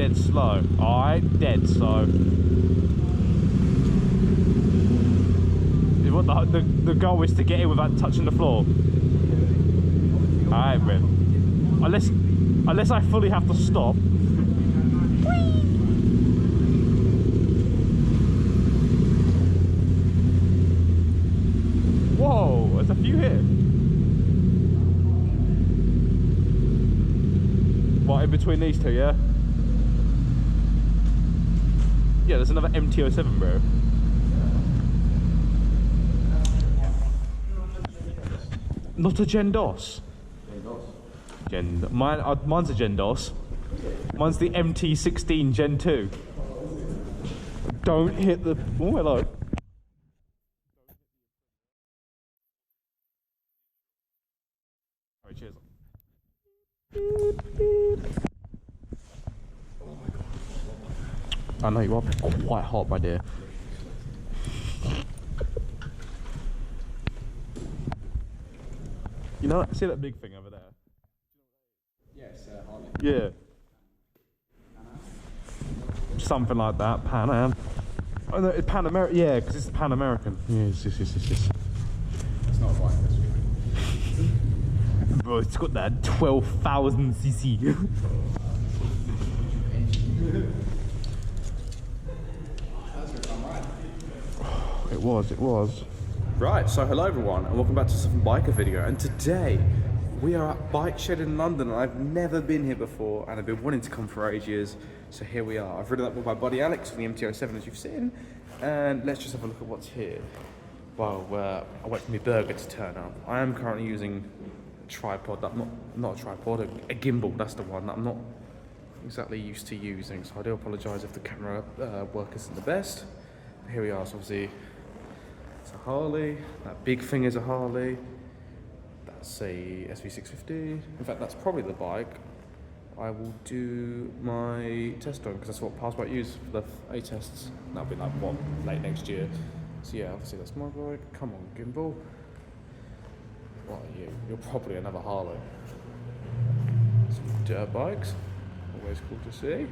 dead slow. Alright, dead slow. What the goal is to get in without touching the floor. Alright, man. Unless I fully have to stop. Whoa, there's a few here. What, in between these two, yeah? Yeah, there's another MT-07, bro. Not a Gen DOS. Mine's a Gen DOS. Mine's the MT-16 Gen 2. Don't hit the... Oh, hello. Alright, cheers. Beep, beep. Oh my god. I know you are quite hot, my dear. You know, see that big thing over there? Yes, Harley. Yeah. Something like that, Pan Am. Oh no, it's Pan American. Yeah, because it's Pan American. Yes. It's not a bike, that's good. Bro, it's got that 12,000 cc. It was. Right, so hello everyone, and welcome back to some biker video. And today we are at Bike Shed in London, and I've never been here before, and I've been wanting to come for ages. So here we are. I've ridden up with my buddy Alex from the MT-07, as you've seen, and let's just have a look at what's here. Well, I wait for my burger to turn up. I am currently using a tripod. Not a tripod, a gimbal. That's the one that I'm not exactly used to using. So I do apologise if the camera work isn't the best. But here we are. So obviously. It's a Harley, that big thing is a Harley, that's a SV650, in fact that's probably the bike I will do my test on, because that's what Pass Bike use for the A tests. That'll be like, what, late next year. So yeah, obviously that's my bike. Come on, gimbal. What are you? You're probably another Harley. Some dirt bikes, always cool to see.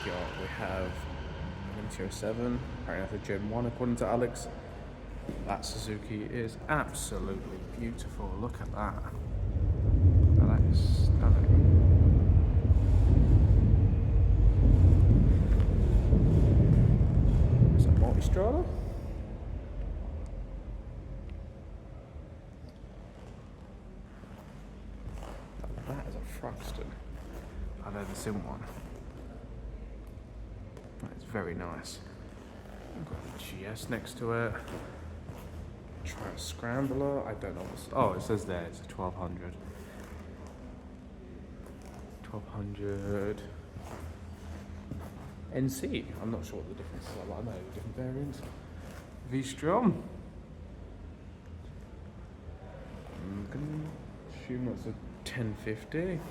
We have an MT-07, apparently that's a Gen 1 according to Alex. That Suzuki is absolutely beautiful, look at that. Now that is stunning. It's a multi-strada. That is a Thruxton. I've never seen one. It's very nice. I've got a GS next to it. Try a scrambler. I don't know what's. Oh, it says there it's a 1200. 1200 NC. I'm not sure what the difference is. I know the different variants. V-Strom. I'm gonna assume that's a 1050.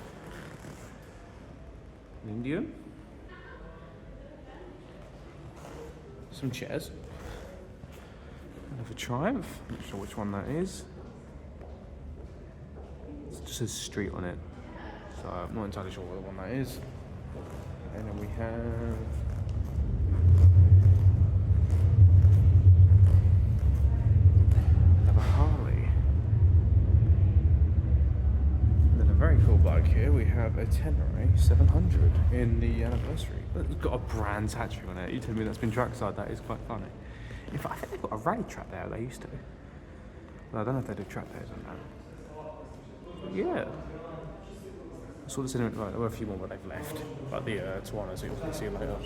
Indian. Some chairs. Another Triumph. I'm not sure which one that is. It just says street on it, so I'm not entirely sure what one that is. And then we have another Harley. And then a very cool bike here. We have a Tenere 700 in the anniversary. It's got a brand tattoo on it. You told me that's been trackside. That is quite funny. In fact, I think they've got a rally track there. They used to. Well, I don't know if they do track days on that. But yeah. I saw this in it. Right, there were a few more, but they've left. Like the Tawana, so you'll see later.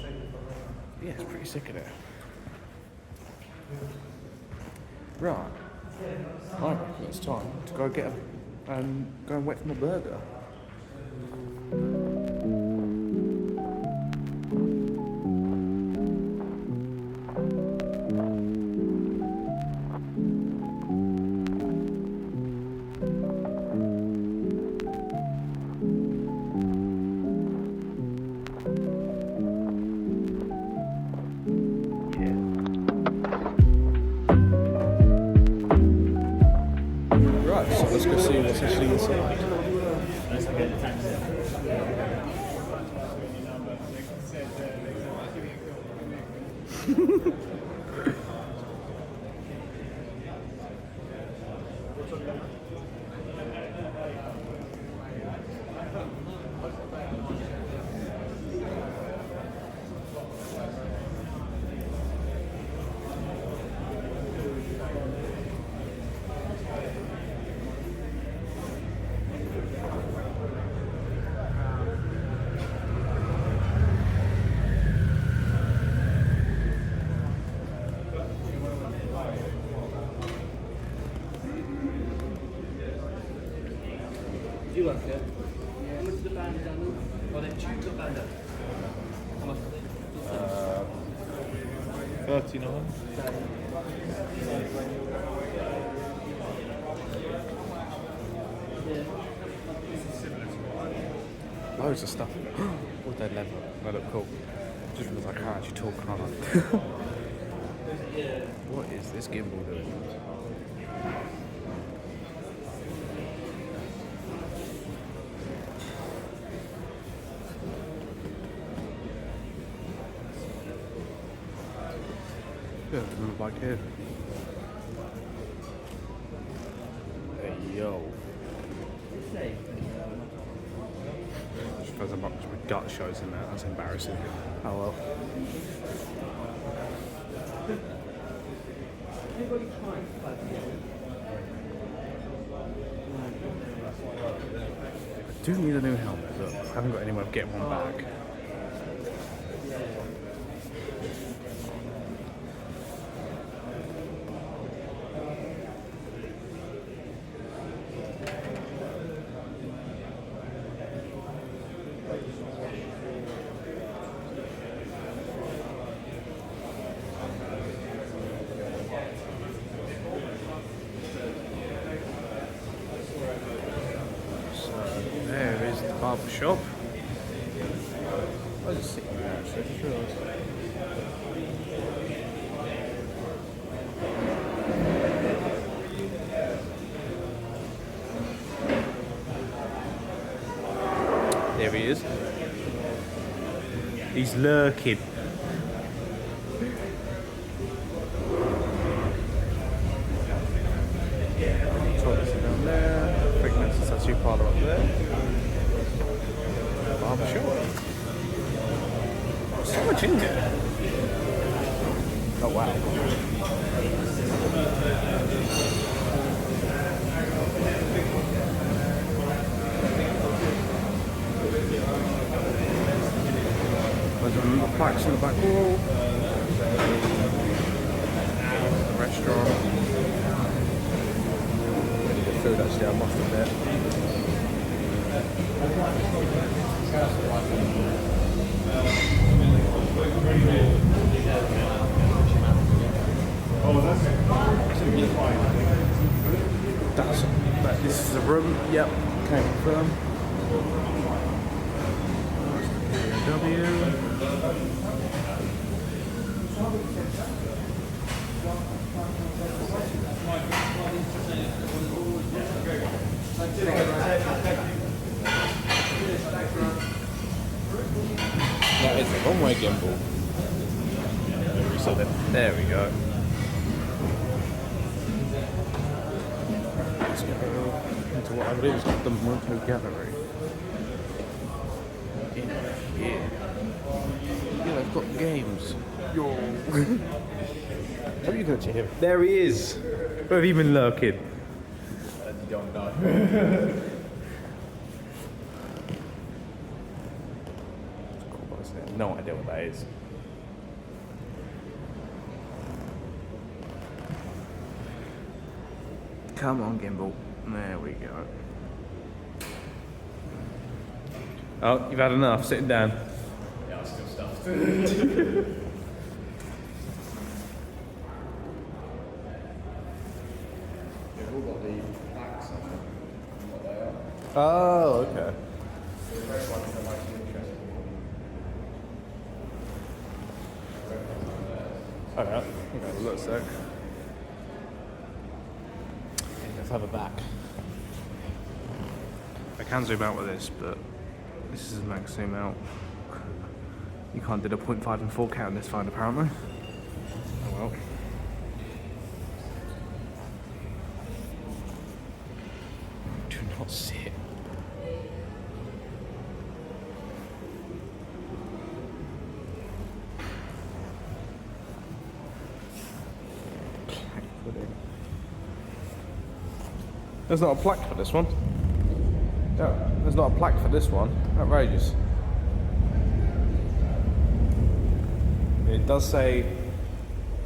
Yeah, it's pretty sick in it. Right. I reckon it's time to go get go and wait for my burger. let's go see what's actually inside. You like it? How much is the bandana? Oh, they're tubes or bandana? How much are they? 39. Loads of stuff. Oh, they leather. They look cool. Just realised I can't actually talk, can't I? What is this gimbal doing? Yeah, another bike here. Hey, yo. Just because I'm up to my gut shows in there, that's embarrassing. Oh well. I do need a new helmet, look. I haven't got any way of getting one back. There is the barber shop. I was just sitting there actually, I just realised. There he is. He's lurking. Toilets are down there. Figment's tattoo parlour up there. Barber shop. So much in here. Oh wow. There's a little plaques in the back wall. Restaurant. Really good food actually, I must admit. This is a room, yep, can confirm. BMW. That is the wrong way gimbal. So there we go. Let's go into what I believe is called the Moto Gallery. In here. Yeah, they've got games. Yo. How are you going to him? There he is. Where have you been lurking? You don't know. No idea what that is. Come on, gimbal. There we go. Oh, you've had enough. Sitting down. Yeah, I'm still stuffed. They've all got the plaques on them and what they are. Oh, okay. The red ones are like interesting. Alright, okay, look a sec. Let's have a back. can zoom out with this, but this is max zoom out. You can't do the 0.5 and 4K on this phone apparently. Oh well. Do not sit. There's not a plaque for this one. No, there's not a plaque for this one. Outrageous. It does say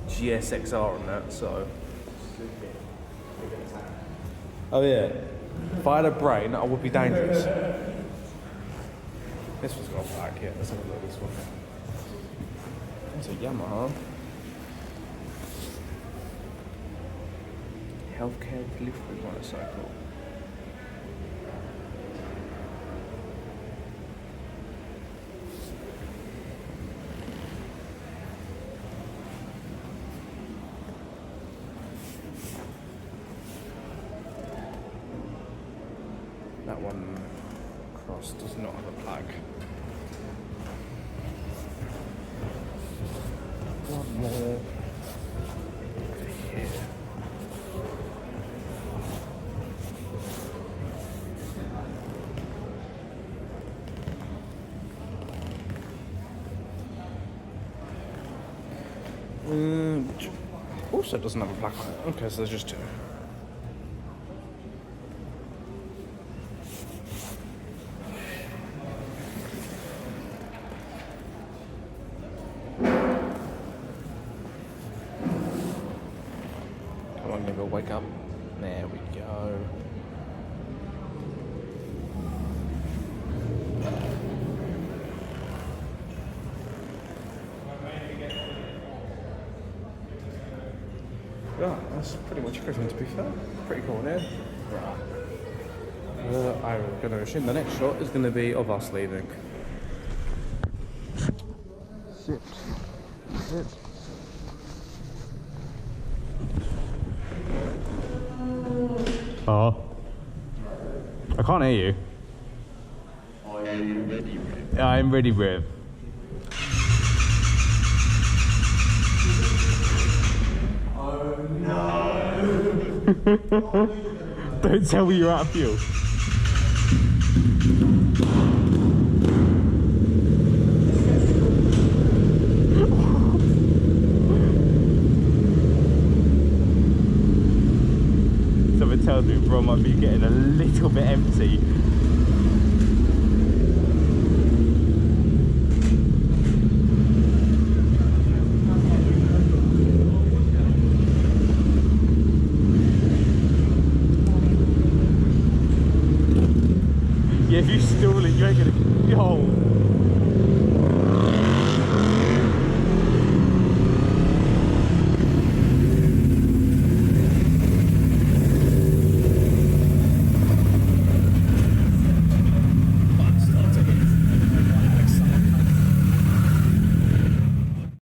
GSXR on that, so. Oh yeah. If I had a brain, I would be dangerous. This one's got a plaque, yeah. Let's have a look at this one. It's a Yamaha. Healthcare delivery motorcycle. That one across does not have a plaque. One more over here. Also doesn't have a plaque on it. Okay, so there's just two. Come on, Nigga, wake up. There we go. Yeah, that's pretty much everything to be fair. Pretty cool, yeah? I'm going to assume the next shot is going to be of us leaving. Sit. Sit. Oh. I can't hear you. Are you ready, Riv? Yeah, I'm ready, Riv. Oh no! Don't tell me you're out of fuel. Something tells me bro might be getting a little bit empty. Yeah, if you stall it, you ain't gonna. Yo.